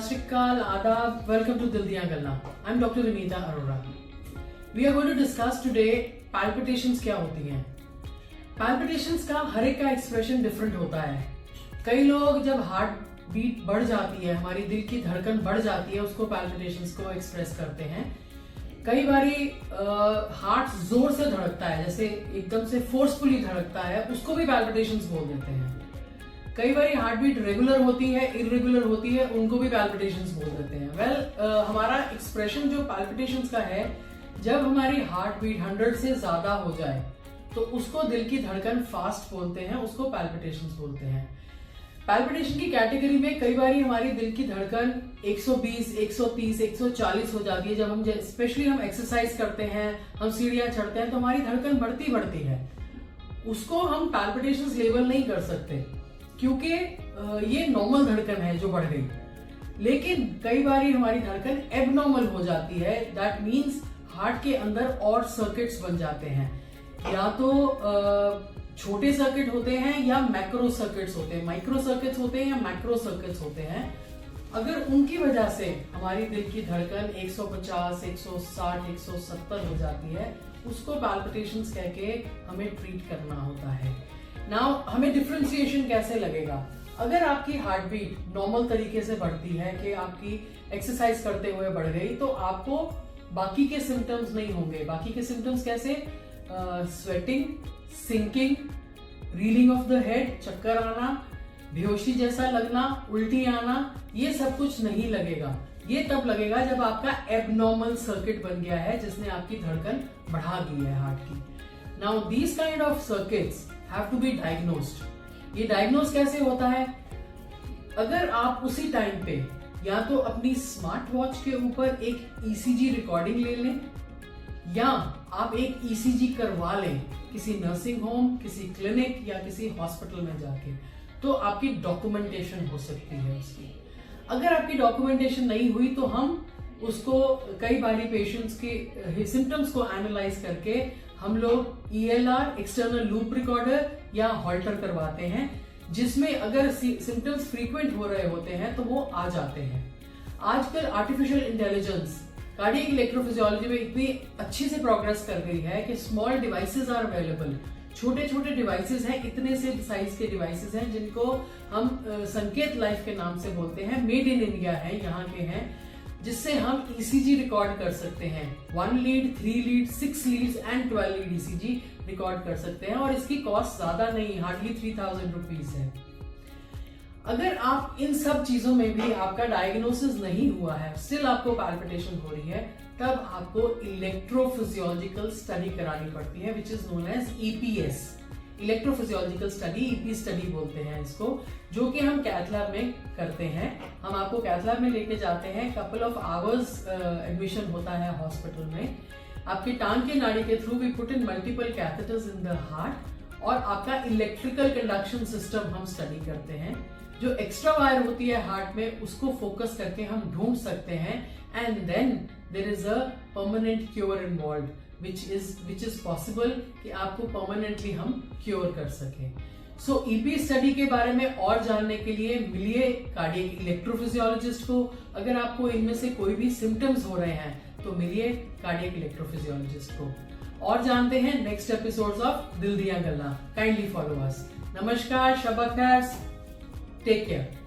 सत श्री अकाल, आदाब, वेलकम टू दिल दियां गल्लां। I am doctor Vinita Arora. We are going to discuss today palpitations क्या होती हैं। पैल्पिटेशंस का हर एक का एक्सप्रेशन डिफरेंट होता है। कई लोग जब हार्ट बीट बढ़ जाती है, हमारी दिल की धड़कन बढ़ जाती है, उसको पैल्पिटेशंस को एक्सप्रेस करते हैं। कई बारी हार्ट जोर से धड़कता है, जैसे एकदम से फोर्सफुली धड़कता है, उसको भी पैल्पिटेशंस बोल देते हैं। कई बारी हार्ट बीट रेगुलर होती है, इरेगुलर होती है, उनको भी पैल्पिटेशंस बोल देते हैं। हमारा एक्सप्रेशन जो पैल्पिटेशंस का है, जब हमारी हार्ट बीट 100 से ज्यादा हो जाए तो उसको दिल की धड़कन फास्ट बोलते हैं, उसको पैल्पिटेशंस बोलते हैं। पैल्पिटेशन की कैटेगरी में कई बारी हमारी दिल की धड़कन 120, 130, 140 हो जाती है। जब हम स्पेशली हम एक्सरसाइज करते हैं, हम सीढ़ियां चढ़ते हैं, तो हमारी धड़कन बढ़ती है। उसको हम पैल्पिटेशंस लेवल नहीं कर सकते क्योंकि ये नॉर्मल धड़कन है जो बढ़ गई। लेकिन कई बारी हमारी धड़कन एबनॉर्मल हो जाती है। दैट मीन्स हार्ट के अंदर और सर्किट्स बन जाते हैं, या तो छोटे सर्किट होते हैं या मैक्रो सर्किट्स होते हैं, माइक्रो सर्किट्स होते हैं या मैक्रो सर्किट्स होते हैं। अगर उनकी वजह से हमारी दिल की धड़कन 150, 160, 170 हो जाती है, उसको पैल्पिटेशंस कह के हमें ट्रीट करना होता है। नाउ हमें डिफरेंशिएशन कैसे लगेगा? अगर आपकी हार्ट बीट नॉर्मल तरीके से बढ़ती है कि आपकी एक्सरसाइज करते हुए बढ़ गई, तो आपको बाकी के सिम्टम्स नहीं होंगे। बाकी के सिम्टम्स कैसे? Sweating, sinking, reeling of the head, चक्कर आना, बेहोशी जैसा लगना, उल्टी आना, ये सब कुछ नहीं लगेगा। ये तब लगेगा जब आपका एबनॉर्मल सर्किट बन गया है, जिसने आपकी धड़कन बढ़ा दी है हार्ट की। Now these kind of circuits have to be diagnosed. ये डायग्नोज कैसे होता है? अगर आप उसी टाइम पे या तो अपनी स्मार्ट वॉच के ऊपर एक ईसीजी रिकॉर्डिंग ले लें, या आप एक ईसीजी करवा लें किसी नर्सिंग होम, किसी क्लिनिक या किसी हॉस्पिटल में जाके, तो आपकी डॉक्यूमेंटेशन हो सकती है उसकी। अगर आपकी डॉक्यूमेंटेशन नहीं हुई तो हम उसको कई बारी पेशेंट्स के सिम्टम्स को एनालाइज करके हम लोग ELR, एक्सटर्नल लूप रिकॉर्डर या हॉल्टर करवाते हैं, जिसमें अगर सिम्टम्स फ्रीक्वेंट हो रहे होते हैं तो वो आ जाते हैं। आजकल आर्टिफिशियल इंटेलिजेंस कार्डियक इलेक्ट्रोफिजियोलॉजी में इतनी अच्छी से प्रोग्रेस कर गई है कि स्मॉल डिवाइसेस आर अवेलेबल। छोटे छोटे डिवाइसेस हैं, इतने से साइज के डिवाइसेस हैं, जिनको हम संकेत लाइफ के नाम से बोलते हैं। मेड इन इंडिया है, यहाँ के हैं, जिससे हम ECG रिकॉर्ड कर सकते हैं। 1 lead, 3 lead, 6 Leeds and 12 lead ECG record कर सकते हैं, और इसकी कॉस्ट ज्यादा नहीं, हार्डली 3000 रुपीज है। अगर आप इन सब चीजों में भी आपका डायग्नोसिस नहीं हुआ है, स्टिल आपको पैल्पिटेशन हो रही है, तब आपको इलेक्ट्रोफिजियोलॉजिकल स्टडी करानी पड़ती है, which is known as EPS, electrophysiological study, EP study बोलते हैं इसको, जो कि हम कैथ लैब में करते हैं। हम आपको कैथ लैब में लेके जाते हैं, कपल ऑफ आवर्स एडमिशन होता है हॉस्पिटल में। आपकी टांग की नाड़ी के through we put in multiple catheters in the heart, और आपका इलेक्ट्रिकल कंडक्शन सिस्टम हम स्टडी करते हैं। जो एक्स्ट्रा वायर होती है हार्ट में, उसको फोकस करके हम ढूंढ सकते हैं, and then there is a permanent cure involved, which is possible कि आपको परमानेंटली हम क्योर कर सके। सो EP स्टडी के बारे में और जानने के लिए मिलिए कार्डियक इलेक्ट्रोफिजियोलॉजिस्ट को। अगर आपको इनमें से कोई भी सिम्टम्स हो रहे हैं तो मिलिए कार्डियक इलेक्ट्रोफिजियोलॉजिस्ट को। और जानते हैं नेक्स्ट एपिसोड्स ऑफ दिल दियां गल्लां। Kindly follow us. नमस्कार, शब खैर, टेक केयर।